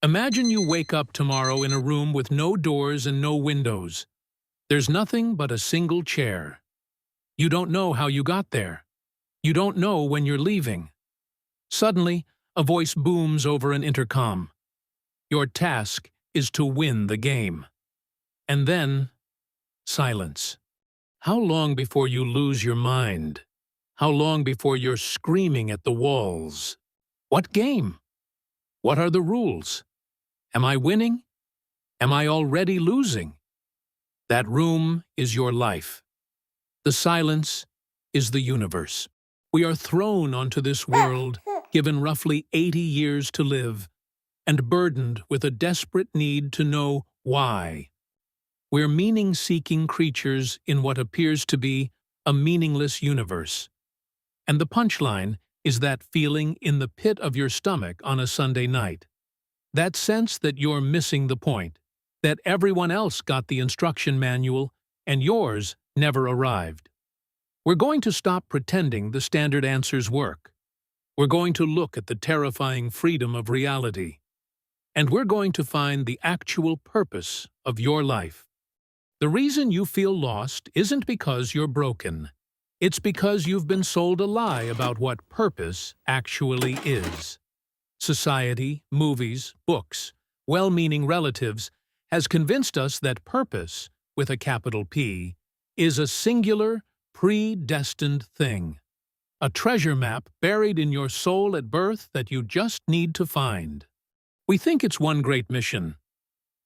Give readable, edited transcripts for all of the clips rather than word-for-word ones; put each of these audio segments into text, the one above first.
Imagine you wake up tomorrow in a room with no doors and no windows. There's nothing but a single chair. You don't know how you got there. You don't know when you're leaving. Suddenly, a voice booms over an intercom. Your task is to win the game. And then, silence. How long before you lose your mind? How long before you're screaming at the walls? What game? What are the rules? Am I winning? Am I already losing? That room is your life. The silence is the universe. We are thrown onto this world, given roughly 80 years to live, and burdened with a desperate need to know why. We're meaning-seeking creatures in what appears to be a meaningless universe. And the punchline is that feeling in the pit of your stomach on a Sunday night. That sense that you're missing the point, that everyone else got the instruction manual and yours never arrived. We're going to stop pretending the standard answers work. We're going to look at the terrifying freedom of reality. And we're going to find the actual purpose of your life. The reason you feel lost isn't because you're broken. It's because you've been sold a lie about what purpose actually is. Society, movies, books, well-meaning relatives has convinced us that purpose, with a capital P, is a singular, predestined thing. A treasure map buried in your soul at birth that you just need to find. We think it's one great mission.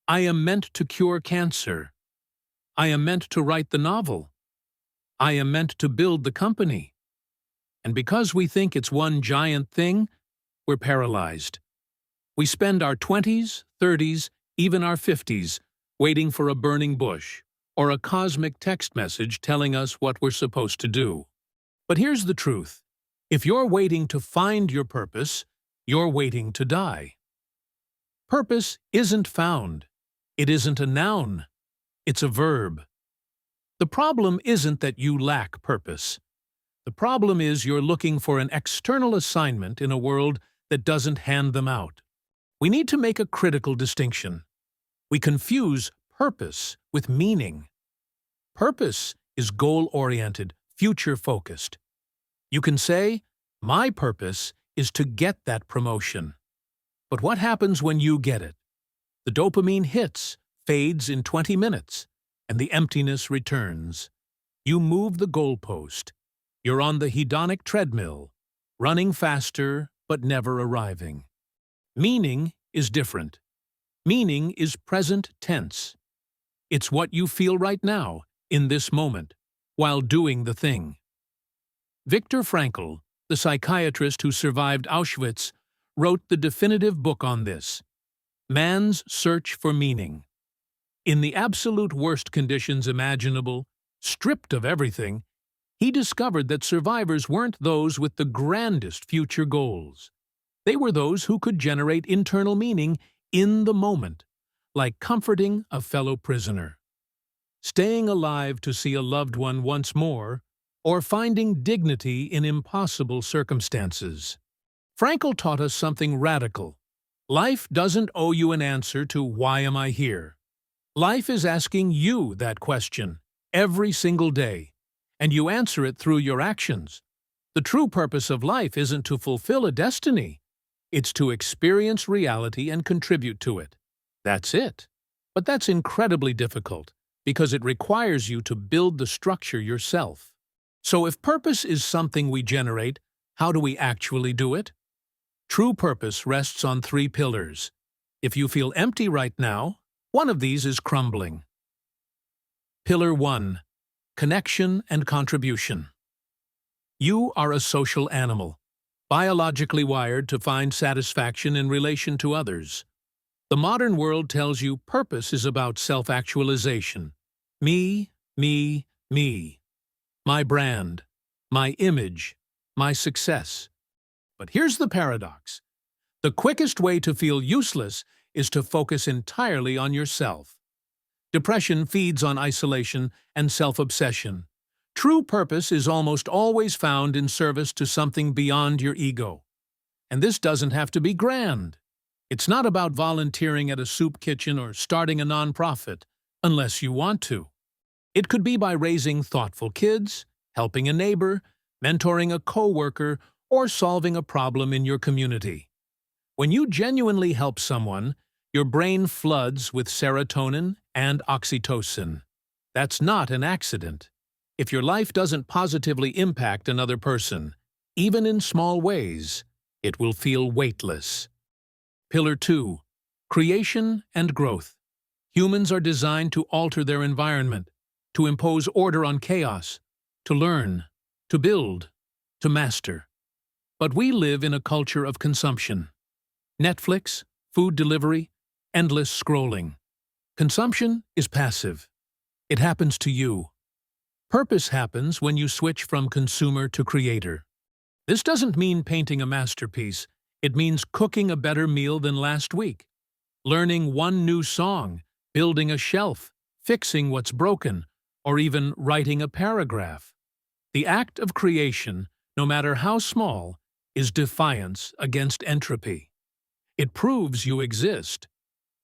I am meant to cure cancer. I am meant to write the novel. I am meant to build the company. And because we think it's one giant thing, we're paralyzed. We spend our 20s, 30s, even our 50s waiting for a burning bush or a cosmic text message telling us what we're supposed to do. But here's the truth. If you're waiting to find your purpose, you're waiting to die. Purpose isn't found. It isn't a noun. It's a verb. The problem isn't that you lack purpose. The problem is you're looking for an external assignment in a world that doesn't hand them out. We need to make a critical distinction. We confuse purpose with meaning. Purpose is goal-oriented, future-focused. You can say, my purpose is to get that promotion. But what happens when you get it? The dopamine hits, fades in 20 minutes, and the emptiness returns. You move the goalpost. You're on the hedonic treadmill, running faster but never arriving. Meaning is different. Meaning is present tense. It's what you feel right now, in this moment, while doing the thing. Viktor Frankl, the psychiatrist who survived Auschwitz, wrote the definitive book on this, Man's Search for Meaning. In the absolute worst conditions imaginable, stripped of everything, he discovered that survivors weren't those with the grandest future goals. They were those who could generate internal meaning in the moment, like comforting a fellow prisoner, staying alive to see a loved one once more, or finding dignity in impossible circumstances. Frankl taught us something radical. Life doesn't owe you an answer to why am I here. Life is asking you that question every single day, and you answer it through your actions. The true purpose of life isn't to fulfill a destiny. It's to experience reality and contribute to it. That's it. But that's incredibly difficult, because it requires you to build the structure yourself. So if purpose is something we generate, how do we actually do it? True purpose rests on 3 pillars. If you feel empty right now, one of these is crumbling. Pillar 1. Connection and contribution. You are a social animal, biologically wired to find satisfaction in relation to others. The modern world tells you purpose is about self-actualization. Me, me, me. My brand, my image, my success. But here's the paradox. The quickest way to feel useless is to focus entirely on yourself. Depression feeds on isolation and self-obsession. True purpose is almost always found in service to something beyond your ego. And this doesn't have to be grand. It's not about volunteering at a soup kitchen or starting a nonprofit, unless you want to. It could be by raising thoughtful kids, helping a neighbor, mentoring a coworker, or solving a problem in your community. When you genuinely help someone, your brain floods with serotonin and oxytocin. That's not an accident. If your life doesn't positively impact another person, even in small ways, it will feel weightless. Pillar 2. Creation and growth. Humans are designed to alter their environment, to impose order on chaos, to learn, to build, to master. But we live in a culture of consumption. Netflix, food delivery, endless scrolling. Consumption is passive. It happens to you. Purpose happens when you switch from consumer to creator. This doesn't mean painting a masterpiece. It means cooking a better meal than last week, learning one new song, building a shelf, fixing what's broken, or even writing a paragraph. The act of creation, no matter how small, is defiance against entropy. It proves you exist,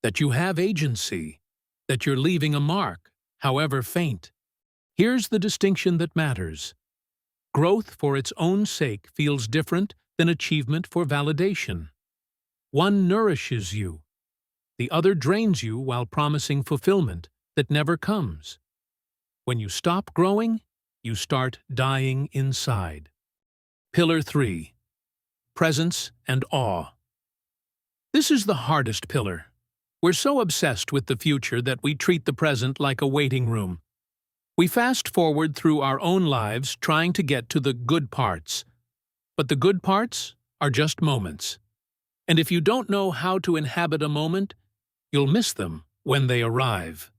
that you have agency, that you're leaving a mark, however faint. Here's the distinction that matters. Growth for its own sake feels different than achievement for validation. One nourishes you. The other drains you while promising fulfillment that never comes. When you stop growing, you start dying inside. Pillar 3. Presence and awe. This is the hardest pillar. We're so obsessed with the future that we treat the present like a waiting room. We fast forward through our own lives trying to get to the good parts. But the good parts are just moments. And if you don't know how to inhabit a moment, you'll miss them when they arrive.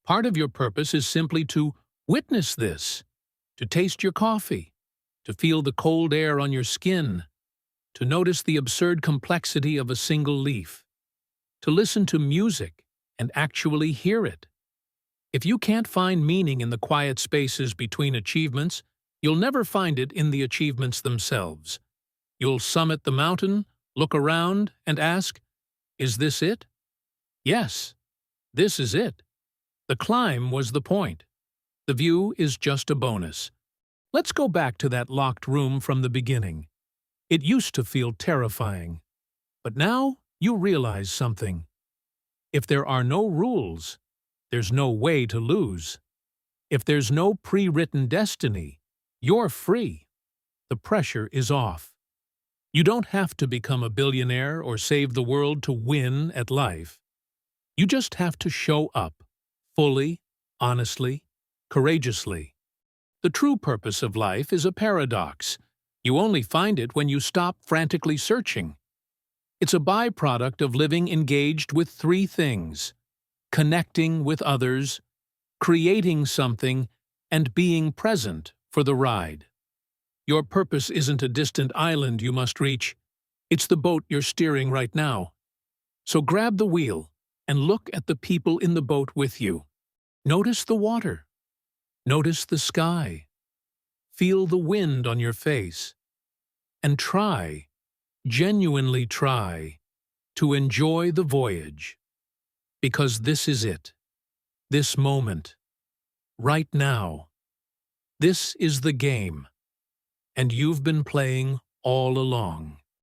Part of your purpose is simply to witness this, to taste your coffee, to feel the cold air on your skin, to notice the absurd complexity of a single leaf, to listen to music and actually hear it. If you can't find meaning in the quiet spaces between achievements, you'll never find it in the achievements themselves. You'll summit the mountain, look around, and ask, "Is this it?" Yes, this is it. The climb was the point. The view is just a bonus. Let's go back to that locked room from the beginning. It used to feel terrifying. But now you realize something. If there are no rules, there's no way to lose. If there's no pre-written destiny, you're free. The pressure is off. You don't have to become a billionaire or save the world to win at life. You just have to show up, fully, honestly, courageously. The true purpose of life is a paradox. You only find it when you stop frantically searching. It's a byproduct of living engaged with three things: connecting with others, creating something, and being present for the ride. Your purpose isn't a distant island you must reach. It's the boat you're steering right now. So grab the wheel and look at the people in the boat with you. Notice the water. Notice the sky. Feel the wind on your face. And try, genuinely try, to enjoy the voyage. Because this is it. This moment. Right now. This is the game. And you've been playing all along.